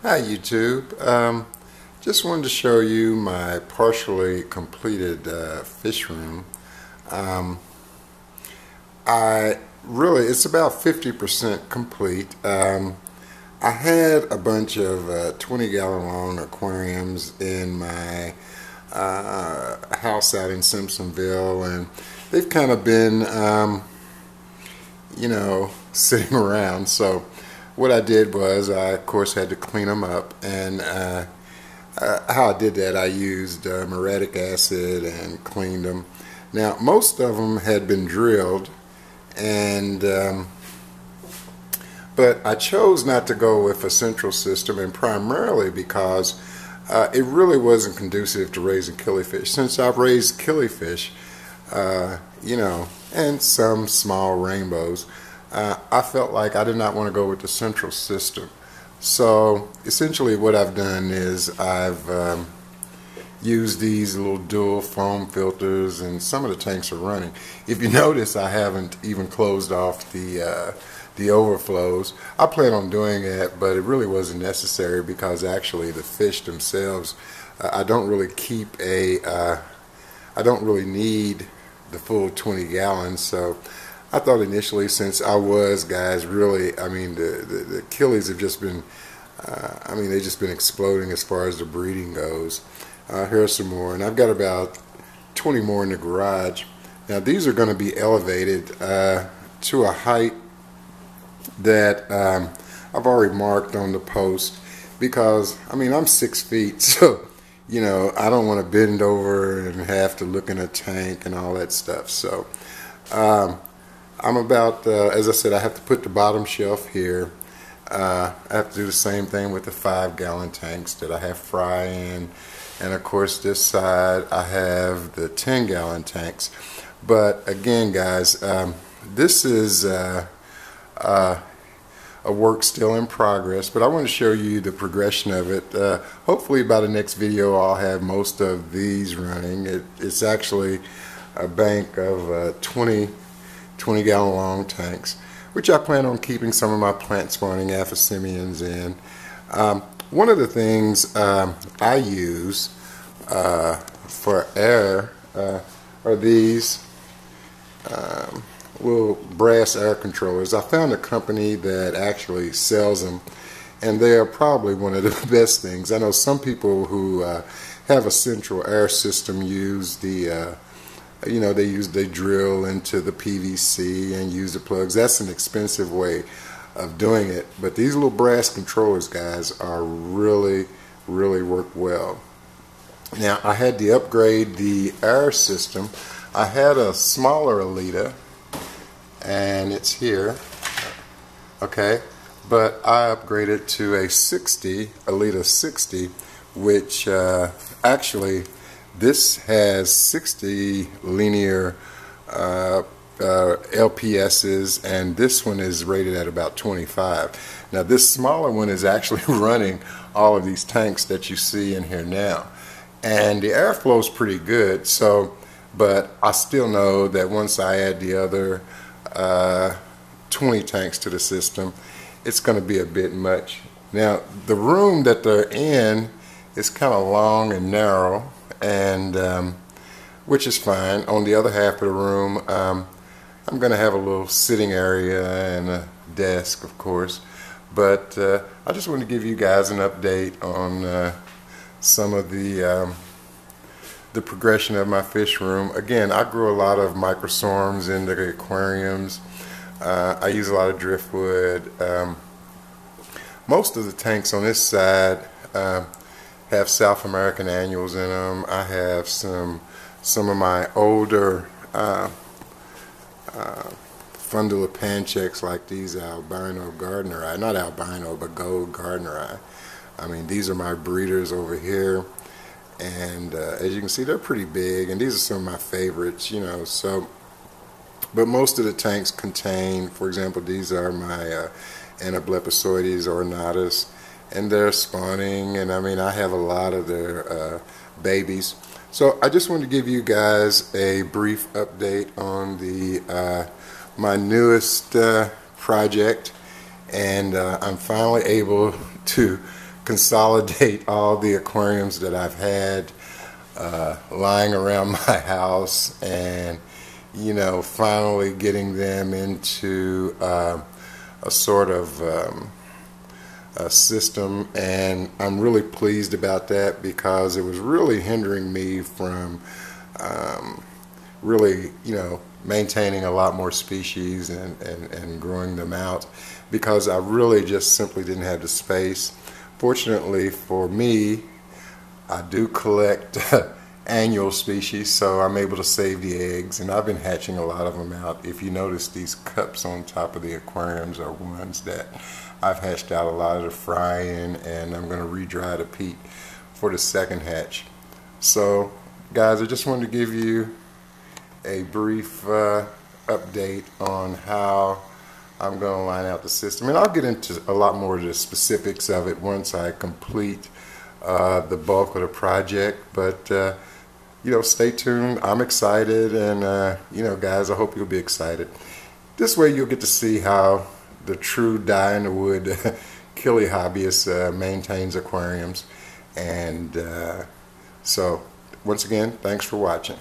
Hi YouTube. Just wanted to show you my partially completed fish room. It's about 50% complete. I had a bunch of 20-gallon long aquariums in my house out in Simpsonville, and they've kind of been sitting around. So what I did was I of course had to clean them up, and how I did that, I used muriatic acid and cleaned them. Now most of them had been drilled, and but I chose not to go with a central system, and primarily because it really wasn't conducive to raising killifish. Since I've raised killifish, and some small rainbows, I felt like I did not want to go with the central system. So essentially what I've done is I've used these little dual foam filters, and some of the tanks are running. If you notice, I haven't even closed off the overflows. I plan on doing it, but it really wasn't necessary because actually the fish themselves, I don't really I don't really need the full 20 gallons. So I thought initially, since I was, guys, really, the killies have just been, they've just been exploding as far as the breeding goes. Here's some more, and I've got about 20 more in the garage. Now these are going to be elevated to a height that I've already marked on the post, because I'm 6 feet, so I don't want to bend over and have to look in a tank and all that stuff. So I'm about, as I said, I have to put the bottom shelf here. I have to do the same thing with the 5-gallon tanks that I have fry in, and of course this side I have the 10-gallon tanks. But again, guys, this is a work still in progress, but I want to show you the progression of it. Hopefully by the next video I'll have most of these running. It's actually a bank of 20-gallon long tanks, which I plan on keeping some of my plant spawning aphysemians in. One of the things I use for air are these little brass air controllers. I found a company that actually sells them, and they are probably one of the best things. I know some people who have a central air system use the they drill into the PVC and use the plugs. That's an expensive way of doing it, but these little brass controllers, guys, are really work well. Now I had to upgrade the air system. I had a smaller Alita, and it's here, okay, but I upgraded to a Alita 60, which actually this has 60 linear LPSs, and this one is rated at about 25. Now this smaller one is actually running all of these tanks that you see in here now, and the airflow is pretty good. So, but I still know that once I add the other 20 tanks to the system, it's going to be a bit much. Now the room that they're in is kind of long and narrow, and which is fine. On the other half of the room, I'm going to have a little sitting area and a desk, of course. But I just want to give you guys an update on some of the progression of my fish room. Again, I grew a lot of microswarms in the aquariums. I use a lot of driftwood. Most of the tanks on this side have South American annuals in them. I have some of my older fundula pancheks, like these albino gardneri, not albino but gold gardneri. These are my breeders over here, and as you can see, they're pretty big, and these are some of my favorites, so. But most of the tanks contain, for example, these are my Anablepisoides ornatus, and they're spawning, and I have a lot of their babies. So I just wanted to give you guys a brief update on the my newest project, and I'm finally able to consolidate all the aquariums that I've had lying around my house, and finally getting them into a sort of a system. And I'm really pleased about that, because it was really hindering me from really maintaining a lot more species and growing them out, because I really just simply didn't have the space. Fortunately for me, I do collect annual species, so I'm able to save the eggs, and I've been hatching a lot of them out. If you notice, these cups on top of the aquariums are ones that I've hatched out a lot of the fry in, and I'm going to re-dry the peat for the second hatch. So guys, I just wanted to give you a brief update on how I'm going to line out the system, and I'll get into a lot more of the specifics of it once I complete the bulk of the project. But stay tuned. I'm excited, and guys, I hope you'll be excited. This way you'll get to see how the true die-in-the-wood killie hobbyist maintains aquariums. And so once again, thanks for watching.